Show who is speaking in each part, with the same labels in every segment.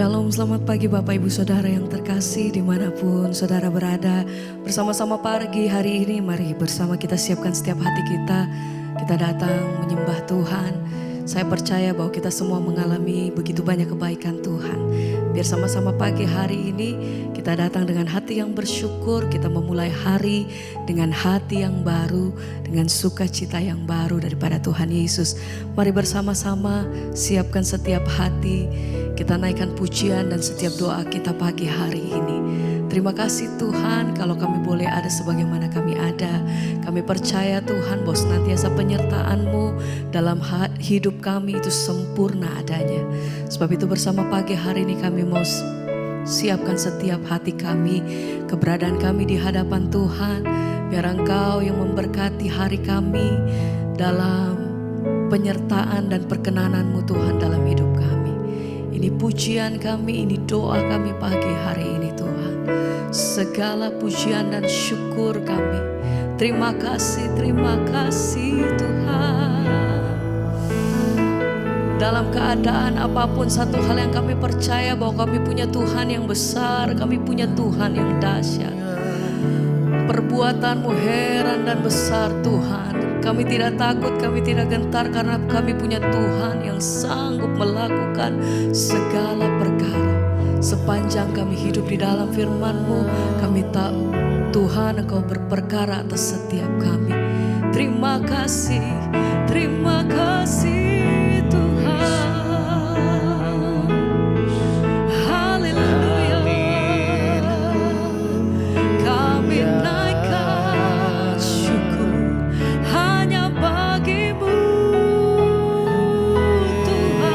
Speaker 1: Shalom, selamat pagi Bapak Ibu Saudara yang terkasih dimanapun saudara berada. Bersama-sama pagi hari ini mari bersama kita siapkan setiap hati kita. Kita datang menyembah Tuhan. Saya percaya bahwa kita semua mengalami begitu banyak kebaikan Tuhan. Biar sama-sama pagi hari ini kita datang dengan hati yang bersyukur. Kita memulai hari dengan hati yang baru, dengan sukacita yang baru daripada Tuhan Yesus. Mari bersama-sama siapkan setiap hati. Kita naikkan pujian dan setiap doa kita pagi hari ini. Terima kasih Tuhan kalau kami boleh ada sebagaimana kami ada. Kami percaya Tuhan bahwa senantiasa penyertaan-Mu dalam hidup kami itu sempurna adanya. Sebab itu bersama pagi hari ini kami mau siapkan setiap hati kami, keberadaan kami di hadapan Tuhan. Biar Engkau yang memberkati hari kami dalam penyertaan dan perkenanan-Mu Tuhan dalam hidup kami. Ini pujian kami, ini doa kami pagi hari ini Tuhan. Segala pujian dan syukur kami. Terima kasih Tuhan. Dalam keadaan apapun satu hal yang kami percaya bahwa kami punya Tuhan yang besar, kami punya Tuhan yang dahsyat. Perbuatan-Mu heran dan besar Tuhan. Kami tidak takut, kami tidak gentar karena kami punya Tuhan yang sanggup melakukan segala perkara. Sepanjang kami hidup di dalam firman-Mu, kami tahu Tuhan Engkau berperkara atas setiap kami. Terima kasih Tuhan. Haleluya. Kami naikkan syukur hanya bagi-Mu Tuhan.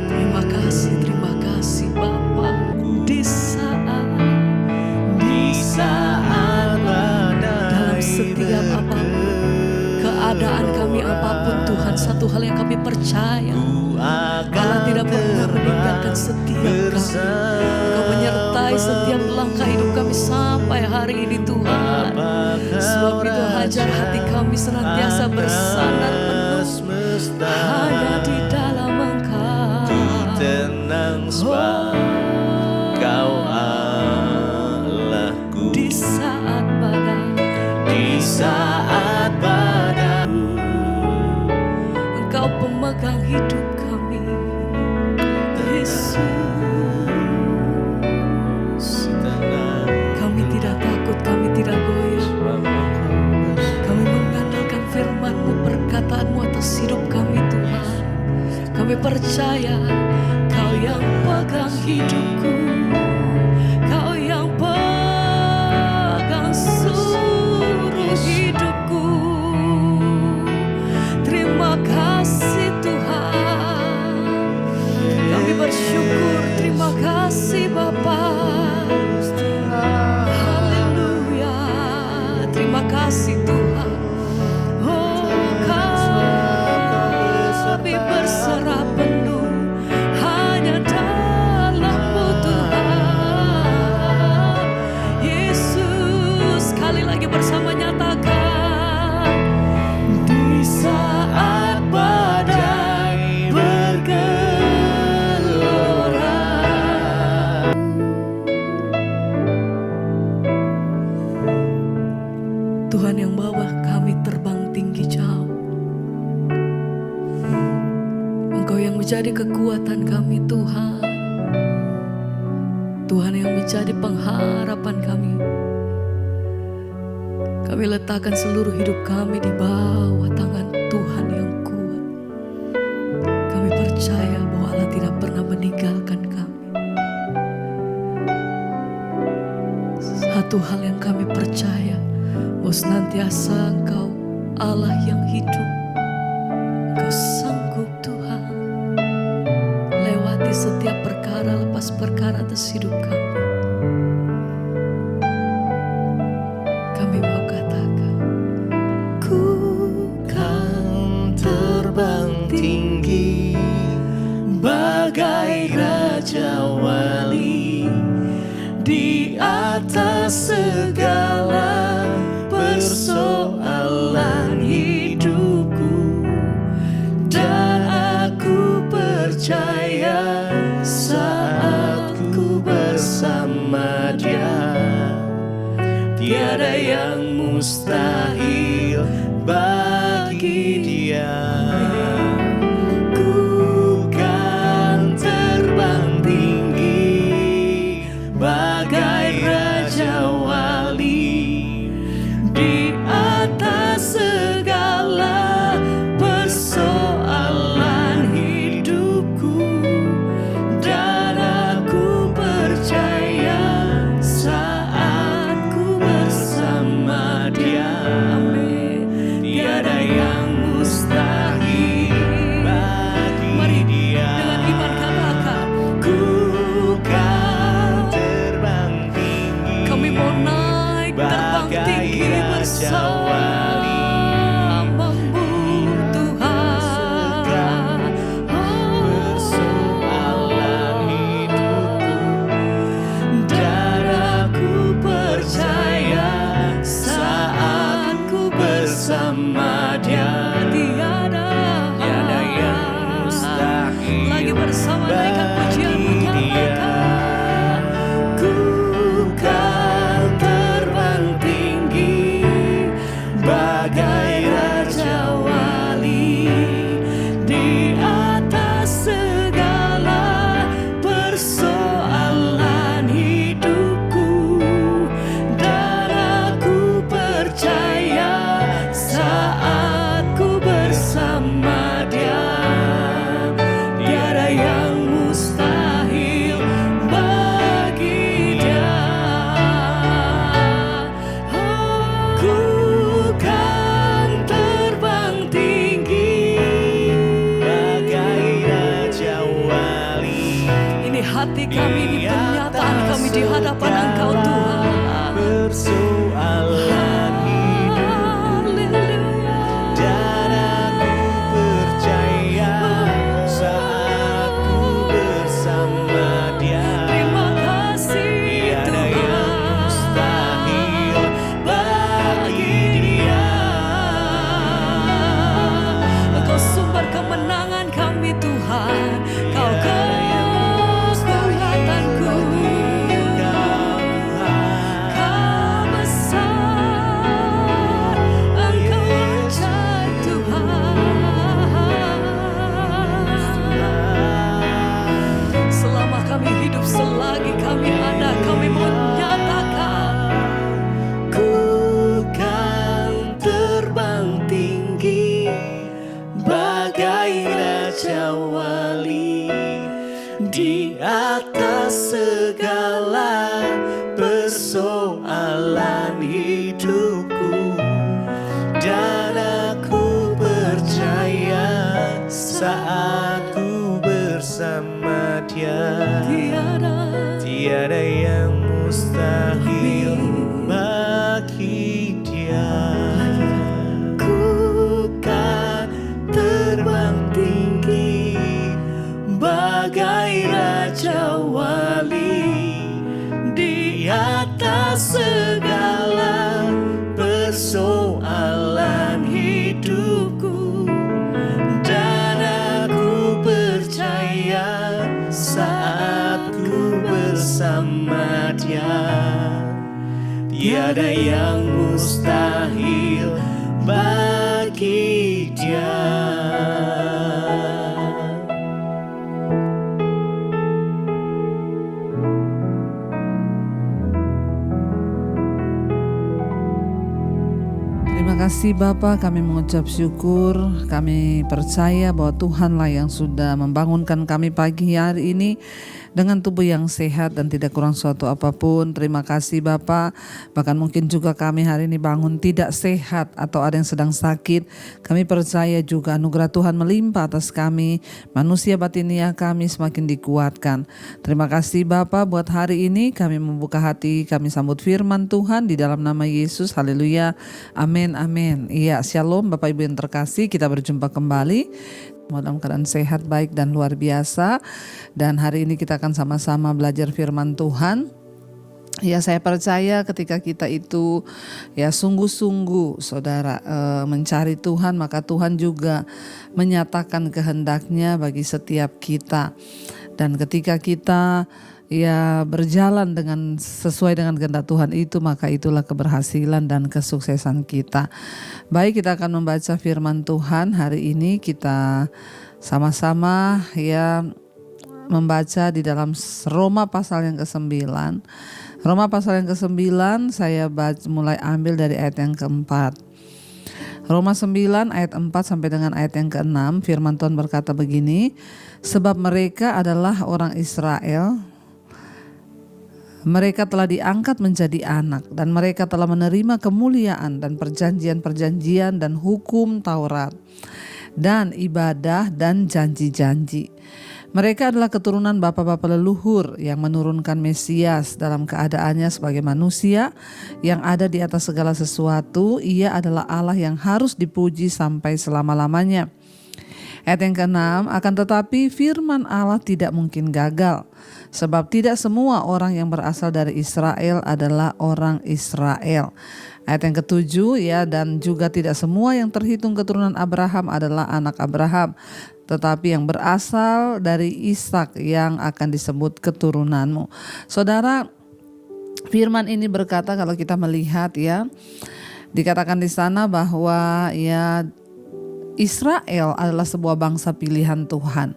Speaker 1: Terima kasih Bapa. Di saat dalam setiap apapun keadaan kami apapun Tuhan, satu hal yang kami percaya, Allah tidak pernah meninggalkan setiap kami. Engkau menyertai setiap langkah hidup kami sampai hari ini Tuhan. Sebab itu hajar hati kami senantiasa bersandar penuh hanya di dalam Engkau.
Speaker 2: Tenang sebab Kau Allahku.
Speaker 1: Di saat badai Engkau pemegang hidup kami Yesus. Kami tidak takut, kami tidak goyah. Kami mengandalkan firman-Mu, perkataan-Mu atas hidup kami Tuhan. Kami percaya Kau yang pegang hidupku, Kau yang pegang seluruh hidupku. Terima kasih Tuhan. Kami bersyukur, terima kasih Bapa. Haleluya. Terima kasih Tuhan. Oh, kami berserah penuh hanya dalam-Mu Tuhan. Yesus, sekali lagi bersama nyatakan. Di saat badai bergelora, Tuhan yang bawa kami terbang tinggi jauh. Engkau yang menjadi kekuatan kami Tuhan. Tuhan yang menjadi pengharapan kami. Kami letakkan seluruh hidup kami di bawah tangan Tuhan yang kuat. Kami percaya bahwa Allah tidak pernah meninggalkan kami. Satu hal yang kami percaya, bahwa senantiasa Engkau Allah yang hidup. Engkau sanggup Tuhan lewati setiap perkara lepas perkara atas hidup kami. Kami mau katakan, ku kan terbang tinggi bagai Raja Wali di atas segala persoalan.
Speaker 2: mustahil bagi Dia. Ku kan terbang tinggi bagai raja wali di atas segala persoalan hidupku, dan aku percaya saat ku bersama Dia. Amin. Tiada yang mustahil bagi Dia.
Speaker 1: Dengan iman katakan,
Speaker 2: Ku kan terbang tinggi
Speaker 1: kami mau naik terbang
Speaker 2: bagai
Speaker 1: tinggi
Speaker 2: raja
Speaker 1: bersamamu Tuhan.
Speaker 2: persoalan hidupku, dan aku percaya saat ku bersama Dia. Tiada yang mustahil
Speaker 1: Lagi bersama naikkan pujianmu
Speaker 2: bagi Dia.
Speaker 1: katakan,
Speaker 2: Ku kan terbang tinggi bagai raja wali di atas segala persoalan hidupku, dan aku percaya saat ku bersama Dia. Tiada yang mustahil bagi Dia. Ku kan terbang tinggi bagai raja wali.
Speaker 1: ini hati kami, ini pernyataan kami di hadapan Engkau Tuhan.
Speaker 2: Persoalan
Speaker 1: Haleluya.
Speaker 2: dan aku percaya saat ku bersama Dia.
Speaker 1: Terima kasih
Speaker 2: Tiada yang mustahil bagi Dia.
Speaker 1: Engkau sumber kemenangan kami Tuhan. Kau kekuatanku. Kau besar, Engkau ajaib Tuhan. Selama kami hidup, selagi kami ada, kami menyatakan
Speaker 2: Ku kan terbang tinggi bagai raja wali di atas segala persoalan hidupku, dan aku percaya saat ku bersama Dia. Tiada yang mustahil bagi Dia. Ku kan terbang tinggi bagai raja wali di atas segala persoalan hidupku, dan aku percaya saat ku bersama Dia. Tiada yang mustahil bagi Dia.
Speaker 3: Terima kasih Bapa, kami mengucap syukur, kami percaya bahwa Tuhanlah yang sudah membangunkan kami pagi hari ini dengan tubuh yang sehat dan tidak kurang suatu apapun. Terima kasih Bapa. Bahkan mungkin juga kami hari ini bangun tidak sehat atau ada yang sedang sakit. Kami percaya juga anugerah Tuhan melimpah atas kami. Manusia batinia kami semakin dikuatkan. Terima kasih Bapa buat hari ini kami membuka hati, kami sambut firman Tuhan di dalam nama Yesus. Haleluya. Amin, amin. Iya, shalom Bapak Ibu yang terkasih, kita berjumpa kembali dalam keadaan sehat, baik dan luar biasa. Dan hari ini kita akan sama-sama belajar firman Tuhan. Ya, saya percaya ketika kita itu ya sungguh-sungguh saudara mencari Tuhan, maka Tuhan juga menyatakan kehendaknya bagi setiap kita. Dan ketika kita berjalan dengan sesuai dengan kehendak Tuhan itu, maka itulah keberhasilan dan kesuksesan kita. Baik, kita akan membaca firman Tuhan hari ini. Kita sama-sama membaca di dalam Roma pasal yang ke-9. Roma pasal yang ke-9 saya mulai ambil dari ayat yang keempat. Roma 9 ayat 4 sampai dengan ayat yang ke-6, firman Tuhan berkata begini, sebab mereka adalah orang Israel, mereka telah diangkat menjadi anak dan mereka telah menerima kemuliaan dan perjanjian-perjanjian dan hukum Taurat dan ibadah dan janji-janji. Mereka adalah keturunan bapa-bapa leluhur yang menurunkan Mesias dalam keadaannya sebagai manusia yang ada di atas segala sesuatu. Ia adalah Allah yang harus dipuji sampai selama-lamanya. Ayat yang ke-6, akan tetapi firman Allah tidak mungkin gagal, sebab tidak semua orang yang berasal dari Israel adalah orang Israel. Ayat yang ke-7, dan juga tidak semua yang terhitung keturunan Abraham adalah anak Abraham, tetapi yang berasal dari Ishak yang akan disebut keturunanmu. Saudara, firman ini berkata, kalau kita melihat dikatakan di sana bahwa Israel adalah sebuah bangsa pilihan Tuhan.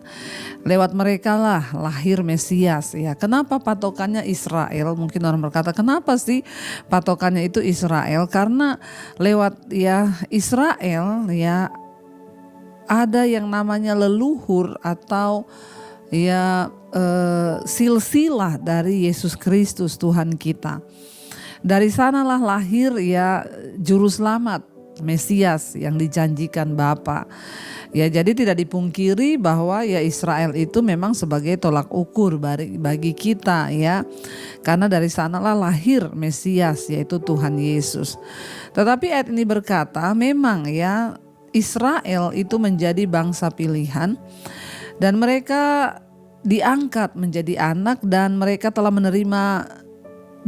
Speaker 3: Lewat mereka lah lahir Mesias. Kenapa patokannya Israel? Mungkin orang berkata, kenapa sih patokannya itu Israel? Karena lewat Israel ada yang namanya leluhur atau silsilah dari Yesus Kristus Tuhan kita. Dari sanalah lahir juru selamat Mesias yang dijanjikan Bapa. Jadi tidak dipungkiri bahwa Israel itu memang sebagai tolak ukur bagi kita karena dari sanalah lahir Mesias, yaitu Tuhan Yesus. Tetapi ayat ini berkata memang Israel itu menjadi bangsa pilihan dan mereka diangkat menjadi anak dan mereka telah menerima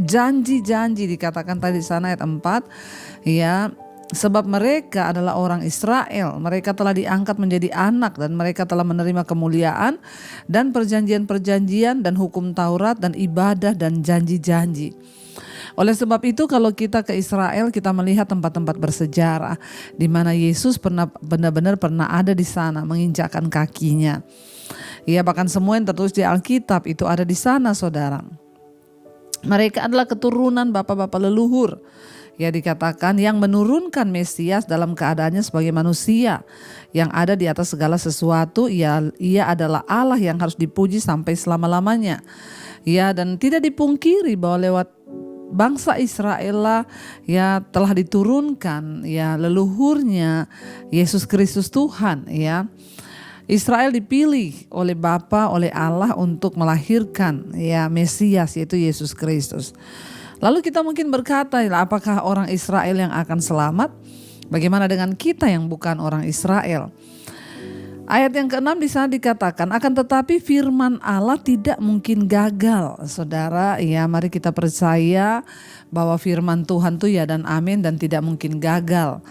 Speaker 3: janji-janji, dikatakan tadi di sana ayat 4 sebab mereka adalah orang Israel, mereka telah diangkat menjadi anak dan mereka telah menerima kemuliaan dan perjanjian-perjanjian dan hukum Taurat dan ibadah dan janji-janji. Oleh sebab itu kalau kita ke Israel, kita melihat tempat-tempat bersejarah di mana Yesus benar-benar pernah ada di sana menginjakkan kakinya. Bahkan semua yang tertulis di Alkitab itu ada di sana, saudara. Mereka adalah keturunan bapa-bapa leluhur. Dikatakan yang menurunkan Mesias dalam keadaannya sebagai manusia yang ada di atas segala sesuatu. Ia adalah Allah yang harus dipuji sampai selama-lamanya. Dan tidak dipungkiri bahwa lewat bangsa Israel lah telah diturunkan leluhurnya Yesus Kristus Tuhan. Israel dipilih oleh Bapa, oleh Allah untuk melahirkan Mesias, yaitu Yesus Kristus. Lalu kita mungkin berkata, apakah orang Israel yang akan selamat? Bagaimana dengan kita yang bukan orang Israel? Ayat yang ke-6 di sana dikatakan, akan tetapi firman Allah tidak mungkin gagal. Saudara, mari kita percaya bahwa firman Tuhan itu ya dan amin dan tidak mungkin gagal.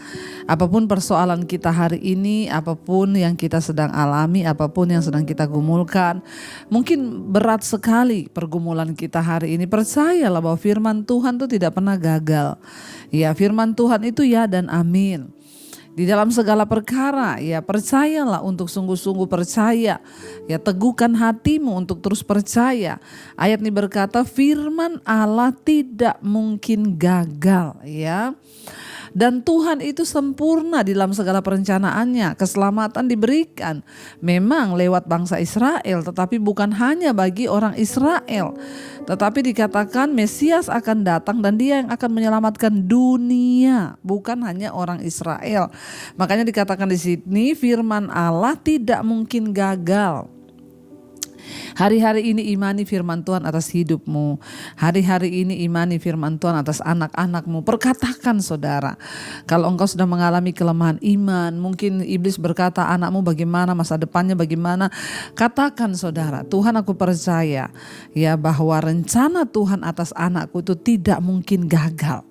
Speaker 3: Apapun persoalan kita hari ini, apapun yang kita sedang alami, apapun yang sedang kita gumulkan, mungkin berat sekali pergumulan kita hari ini. Percayalah bahwa firman Tuhan itu tidak pernah gagal. Firman Tuhan itu ya dan amin. Di dalam segala perkara, percayalah untuk sungguh-sungguh percaya. Teguhkan hatimu untuk terus percaya. Ayat ini berkata, firman Allah tidak mungkin gagal. Dan Tuhan itu sempurna di dalam segala perencanaannya. Keselamatan diberikan memang lewat bangsa Israel, tetapi bukan hanya bagi orang Israel. Tetapi dikatakan Mesias akan datang dan dia yang akan menyelamatkan dunia, bukan hanya orang Israel. Makanya dikatakan di sini firman Allah tidak mungkin gagal. Hari-hari ini imani firman Tuhan atas hidupmu. Hari-hari ini imani firman Tuhan atas anak-anakmu. Perkatakan, saudara, kalau engkau sudah mengalami kelemahan iman, mungkin iblis berkata anakmu bagaimana, masa depannya bagaimana. Katakan, saudara, Tuhan, aku percaya bahwa rencana Tuhan atas anakku itu tidak mungkin gagal.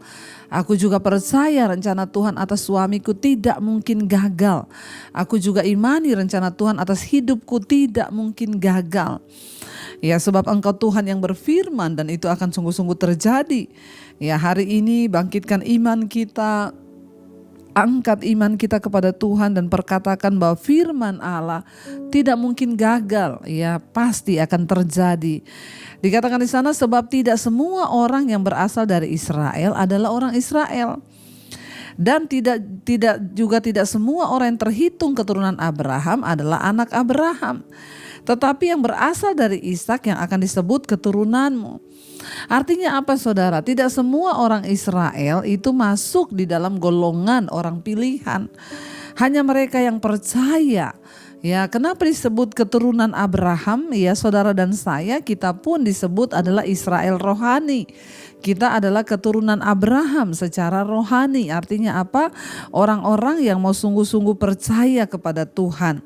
Speaker 3: Aku juga percaya rencana Tuhan atas suamiku tidak mungkin gagal. Aku juga imani rencana Tuhan atas hidupku tidak mungkin gagal. Ya, sebab Engkau Tuhan yang berfirman dan itu akan sungguh-sungguh terjadi. Ya, hari ini bangkitkan iman kita, angkat iman kita kepada Tuhan dan perkatakan bahwa firman Allah tidak mungkin gagal, ya pasti akan terjadi. Dikatakan di sana sebab tidak semua orang yang berasal dari Israel adalah orang Israel. Dan tidak semua orang yang terhitung keturunan Abraham adalah anak Abraham. Tetapi yang berasal dari Ishak yang akan disebut keturunanmu. Artinya apa saudara? Tidak semua orang Israel itu masuk di dalam golongan orang pilihan. Hanya mereka yang percaya. Ya, kenapa disebut keturunan Abraham? Ya, saudara dan saya, kita pun disebut adalah Israel rohani. Kita adalah keturunan Abraham secara rohani. Artinya apa? Orang-orang yang mau sungguh-sungguh percaya kepada Tuhan.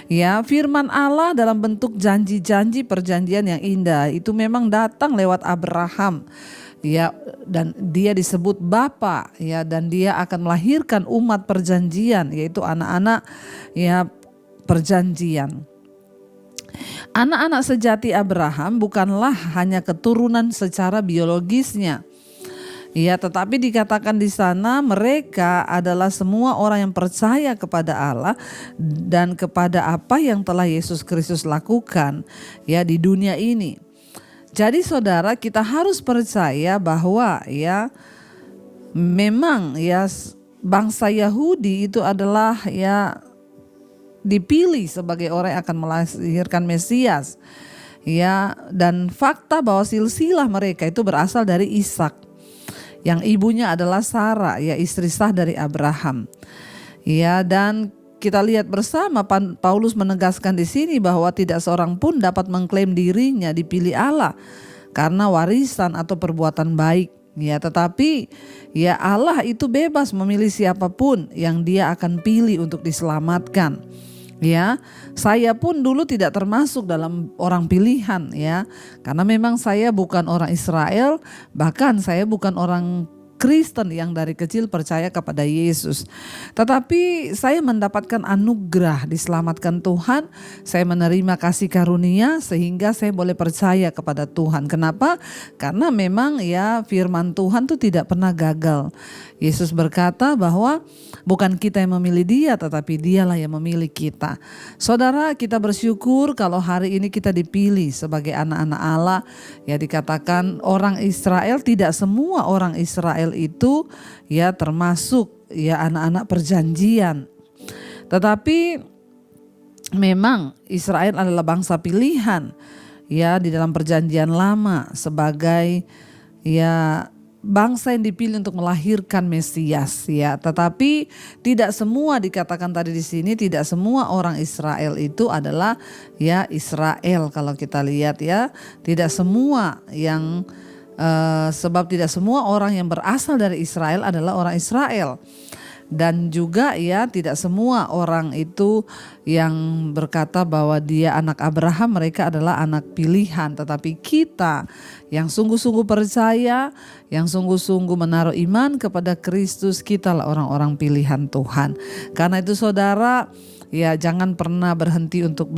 Speaker 3: Ya, firman Allah dalam bentuk janji-janji perjanjian yang indah itu memang datang lewat Abraham. Ya, dan dia disebut bapa, ya, dan dia akan melahirkan umat perjanjian, yaitu anak-anak ya perjanjian. Anak-anak sejati Abraham bukanlah hanya keturunan secara biologisnya. Ya, tetapi dikatakan di sana mereka adalah semua orang yang percaya kepada Allah dan kepada apa yang telah Yesus Kristus lakukan ya di dunia ini. Jadi saudara, kita harus percaya bahwa ya memang ya bangsa Yahudi itu adalah ya dipilih sebagai orang yang akan melahirkan Mesias. Ya, dan fakta bahwa silsilah mereka itu berasal dari Ishak, yang ibunya adalah Sarah, ya istri sah dari Abraham. Ya, dan kita lihat bersama Paulus menegaskan di sini bahwa tidak seorang pun dapat mengklaim dirinya dipilih Allah karena warisan atau perbuatan baik. Ya, tetapi ya Allah itu bebas memilih siapapun yang Dia akan pilih untuk diselamatkan. Ya, saya pun dulu tidak termasuk dalam orang pilihan ya, karena memang saya bukan orang Israel, bahkan saya bukan orang Kristen yang dari kecil percaya kepada Yesus. Tetapi saya mendapatkan anugerah diselamatkan Tuhan, saya menerima kasih karunia sehingga saya boleh percaya kepada Tuhan. Kenapa? Karena memang ya firman Tuhan itu tidak pernah gagal. Yesus berkata bahwa bukan kita yang memilih Dia, tetapi Dialah yang memilih kita. Saudara, kita bersyukur kalau hari ini kita dipilih sebagai anak-anak Allah. Ya, dikatakan orang Israel, tidak semua orang Israel itu ya termasuk ya anak-anak perjanjian. Tetapi memang Israel adalah bangsa pilihan ya di dalam perjanjian lama sebagai ya bangsa yang dipilih untuk melahirkan Mesias ya. Tetapi tidak semua, dikatakan tadi di sini, tidak semua orang Israel itu adalah ya Israel. Kalau kita lihat ya, tidak semua yang sebab tidak semua orang yang berasal dari Israel adalah orang Israel. Dan juga ya tidak semua orang itu yang berkata bahwa dia anak Abraham, mereka adalah anak pilihan. Tetapi kita yang sungguh-sungguh percaya, yang sungguh-sungguh menaruh iman kepada Kristus, kitalah orang-orang pilihan Tuhan. Karena itu saudara, ya jangan pernah berhenti untuk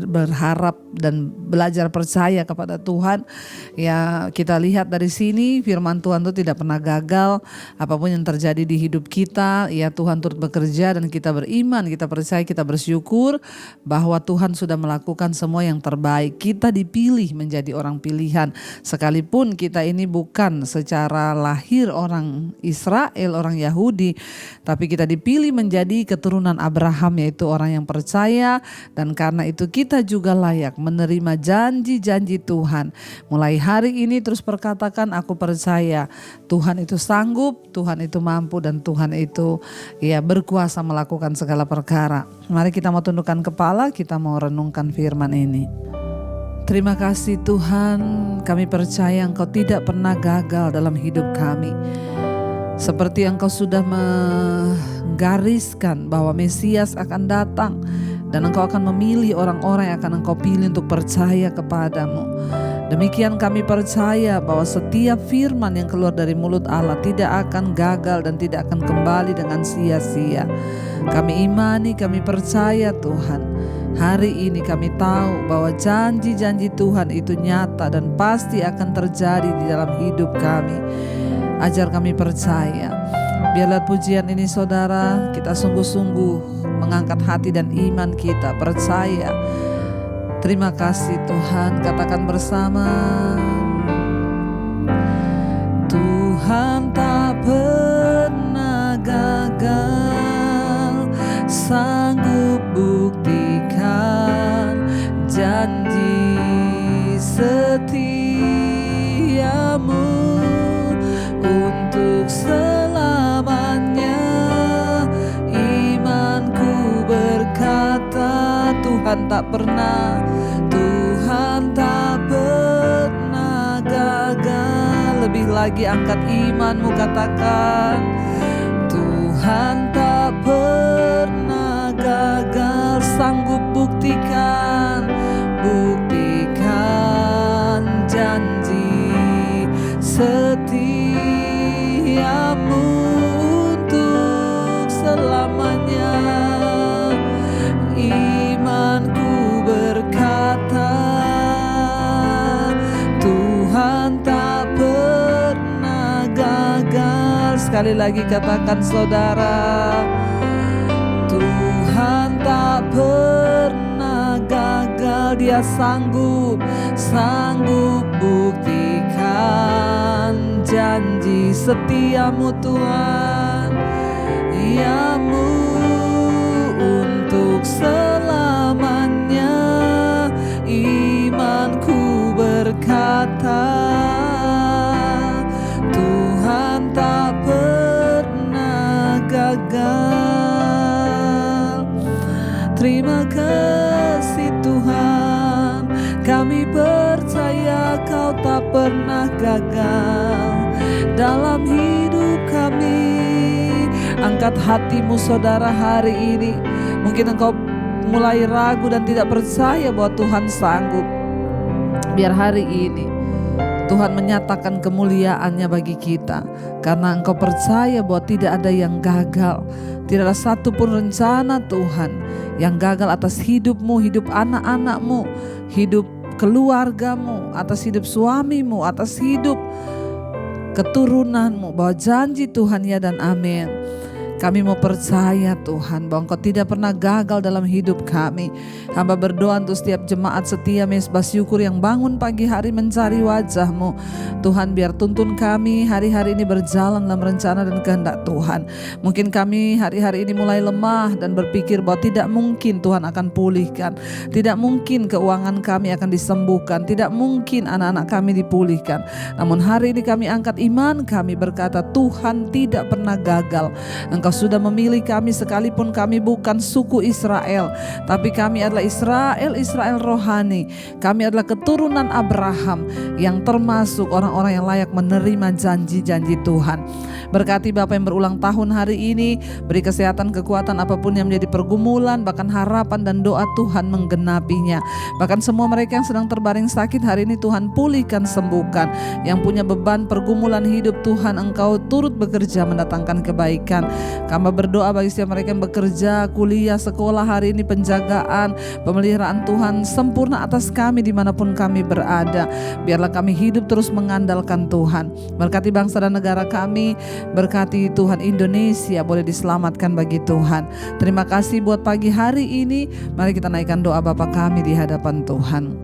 Speaker 3: berharap dan belajar percaya kepada Tuhan. Ya, kita lihat dari sini firman Tuhan itu tidak pernah gagal. Apapun yang terjadi di hidup kita, ya Tuhan turut bekerja dan kita beriman, kita percaya, kita bersyukur bahwa Tuhan sudah melakukan semua yang terbaik. Kita dipilih menjadi orang pilihan. Sekalipun kita ini bukan secara lahir orang Israel, orang Yahudi, tapi kita dipilih menjadi keturunan Abraham, yaitu orang yang percaya, dan karena itu kita juga layak menerima janji-janji Tuhan. Mulai hari ini terus perkatakan, aku percaya Tuhan itu sanggup, Tuhan itu mampu, dan Tuhan itu ya berkuasa melakukan segala perkara. Mari kita mau tundukkan kepala, kita mau renungkan firman ini. Terima kasih Tuhan, kami percaya Engkau tidak pernah gagal dalam hidup kami. Seperti Engkau sudah menggariskan bahwa Mesias akan datang dan Engkau akan memilih orang-orang yang akan Engkau pilih untuk percaya kepadamu. Demikian kami percaya bahwa setiap firman yang keluar dari mulut Allah tidak akan gagal dan tidak akan kembali dengan sia-sia. Kami imani, kami percaya Tuhan. Hari ini kami tahu bahwa janji-janji Tuhan itu nyata dan pasti akan terjadi di dalam hidup kami. Ajar kami percaya. Biarlah pujian ini saudara, kita sungguh-sungguh mengangkat hati dan iman kita, percaya. Terima kasih Tuhan, katakan bersama. Tuhan tak pernah gagal, sanggup buktikan janji setiamu untuk selamanya. Imanku berkata Tuhan tak pernah gagal. Lebih lagi angkat imanmu, katakan Tuhan tak pernah gagal, sanggup buktikan janji setiamu untuk selamanya. Imanku berkata Tuhan tak pernah gagal. Sekali lagi katakan saudara, Tuhan tak pernah gagal. Dia sanggup buktikan janji setiamu Tuhan, iamu untuk selamanya. Imanku berkata Tuhan tak pernah gagal. Terima kasih Tuhan, kami percaya Kau tak pernah gagal dalam hidup kami. Angkat hatimu saudara hari ini. Mungkin engkau mulai ragu dan tidak percaya bahwa Tuhan sanggup. Biar hari ini Tuhan menyatakan kemuliaan-Nya bagi kita, karena engkau percaya bahwa tidak ada yang gagal. Tidak ada satupun rencana Tuhan yang gagal atas hidupmu, hidup anak-anakmu, hidup keluargamu, atas hidup suamimu, atas hidup keturunanmu. Bahwa janji Tuhan ya dan amin. Kami mau percaya Tuhan bahwa Engkau tidak pernah gagal dalam hidup kami. Hamba berdoa untuk setiap jemaat setia Mezbah Syukur yang bangun pagi hari mencari wajah-Mu. Tuhan, biar tuntun kami hari-hari ini berjalan dalam rencana dan kehendak Tuhan. Mungkin kami hari-hari ini mulai lemah dan berpikir bahwa tidak mungkin Tuhan akan pulihkan. Tidak mungkin keuangan kami akan disembuhkan. Tidak mungkin anak-anak kami dipulihkan. Namun hari ini kami angkat iman kami berkata Tuhan tidak pernah gagal. Engkau sudah memilih kami sekalipun kami bukan suku Israel, tapi kami adalah Israel rohani. Kami adalah keturunan Abraham yang termasuk orang-orang yang layak menerima janji-janji Tuhan. Berkati Bapak yang berulang tahun hari ini, beri kesehatan, kekuatan apapun yang menjadi pergumulan, bahkan harapan dan doa Tuhan menggenapinya. Bahkan semua mereka yang sedang terbaring sakit hari ini Tuhan pulihkan, sembuhkan. Yang punya beban pergumulan hidup Tuhan Engkau turut bekerja mendatangkan kebaikan. Kami berdoa bagi setiap mereka yang bekerja, kuliah, sekolah hari ini, penjagaan, pemeliharaan Tuhan sempurna atas kami dimanapun kami berada. Biarlah kami hidup terus mengandalkan Tuhan. Berkati bangsa dan negara kami, berkati Tuhan Indonesia boleh diselamatkan bagi Tuhan. Terima kasih buat pagi hari ini. Mari kita naikkan doa Bapa kami di hadapan Tuhan.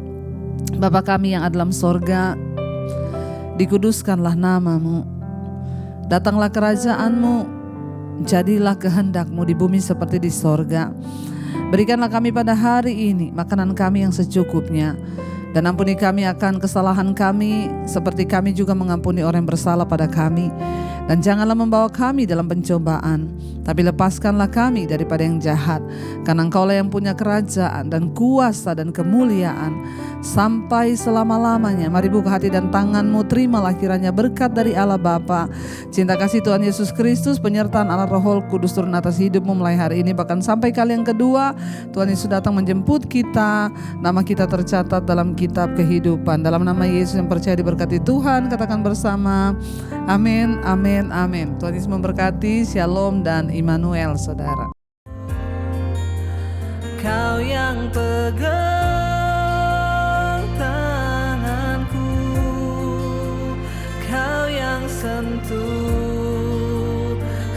Speaker 3: Bapa kami yang ada dalam sorga, dikuduskanlah nama-Mu. Datanglah kerajaan-Mu. Jadilah kehendak-Mu di bumi seperti di sorga. Berikanlah kami pada hari ini makanan kami yang secukupnya. Dan ampuni kami akan kesalahan kami, seperti kami juga mengampuni orang yang bersalah pada kami. Dan janganlah membawa kami dalam pencobaan, Tapi lepaskanlah kami daripada yang jahat, karena Engkaulah yang punya kerajaan dan kuasa dan kemuliaan sampai selama-lamanya. Mari buka hati dan tanganmu, terimalah kiranya berkat dari Allah Bapa, cinta kasih Tuhan Yesus Kristus, penyertaan Allah Roh Kudus turun atas hidupmu mulai hari ini bahkan sampai kali yang kedua Tuhan Yesus datang menjemput kita. Nama kita tercatat dalam kitab kehidupan. Dalam nama Yesus yang percaya diberkati Tuhan, katakan bersama, amin, amin, amin. Tuhan Yesus memberkati. Shalom dan Immanuel, saudara.
Speaker 2: Kau yang pegang tanganku, Kau yang sentuh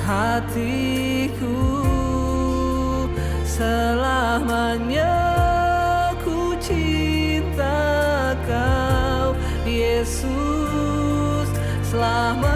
Speaker 2: hatiku, selamanya ku cinta Kau Yesus, selamanya